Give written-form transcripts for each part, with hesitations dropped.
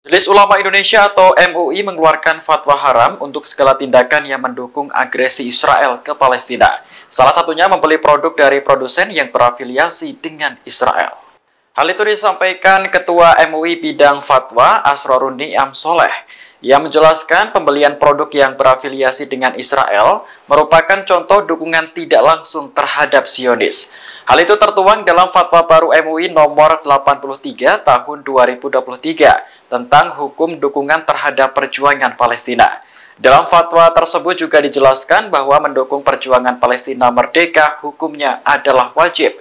Majelis Ulama Indonesia atau MUI mengeluarkan fatwa haram untuk segala tindakan yang mendukung agresi Israel ke Palestina. Salah satunya membeli produk dari produsen yang berafiliasi dengan Israel. Hal itu disampaikan Ketua MUI Bidang Fatwa Asrorun Ni'am Soleh. Ia menjelaskan pembelian produk yang berafiliasi dengan Israel merupakan contoh dukungan tidak langsung terhadap Zionis. Hal itu tertuang dalam fatwa baru MUI nomor 83 tahun 2023 tentang hukum dukungan terhadap perjuangan Palestina. Dalam fatwa tersebut juga dijelaskan bahwa mendukung perjuangan Palestina merdeka hukumnya adalah wajib.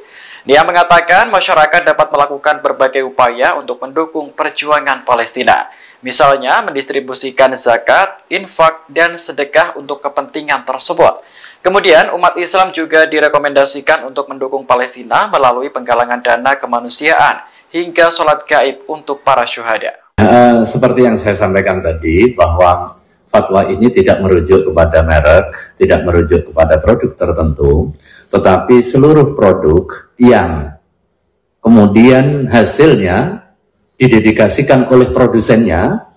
Dia mengatakan masyarakat dapat melakukan berbagai upaya untuk mendukung perjuangan Palestina. Misalnya mendistribusikan zakat, infak, dan sedekah untuk kepentingan tersebut. Kemudian umat Islam juga direkomendasikan untuk mendukung Palestina melalui penggalangan dana kemanusiaan hingga sholat gaib untuk para syuhada. Seperti yang saya sampaikan tadi, bahwa fatwa ini tidak merujuk kepada merek, tidak merujuk kepada produk tertentu, tetapi seluruh produk yang kemudian hasilnya didedikasikan oleh produsennya,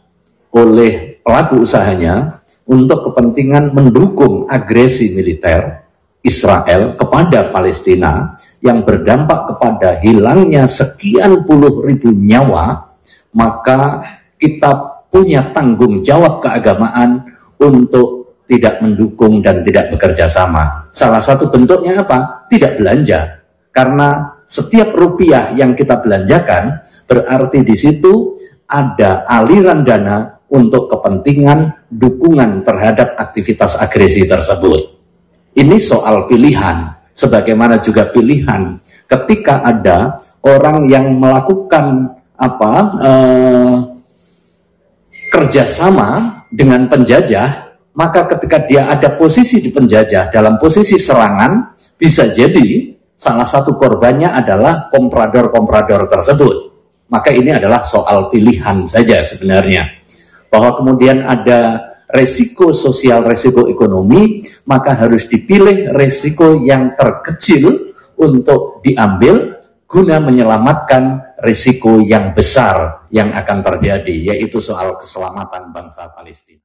oleh pelaku usahanya, untuk kepentingan mendukung agresi militer Israel kepada Palestina yang berdampak kepada hilangnya sekian puluh ribu nyawa, maka kita punya tanggung jawab keagamaan untuk tidak mendukung dan tidak bekerja sama. Salah satu bentuknya apa? Tidak belanja. Karena setiap rupiah yang kita belanjakan berarti di situ ada aliran dana untuk kepentingan dukungan terhadap aktivitas agresi tersebut. Ini soal pilihan, sebagaimana juga pilihan ketika ada orang yang melakukan kerjasama dengan penjajah, maka ketika dia ada posisi di penjajah dalam posisi serangan, bisa jadi salah satu korbannya adalah komprador-komprador tersebut. Maka ini adalah soal pilihan saja sebenarnya. Bahwa kemudian ada resiko sosial, resiko ekonomi, maka harus dipilih resiko yang terkecil untuk diambil guna menyelamatkan risiko yang besar yang akan terjadi, yaitu soal keselamatan bangsa Palestina.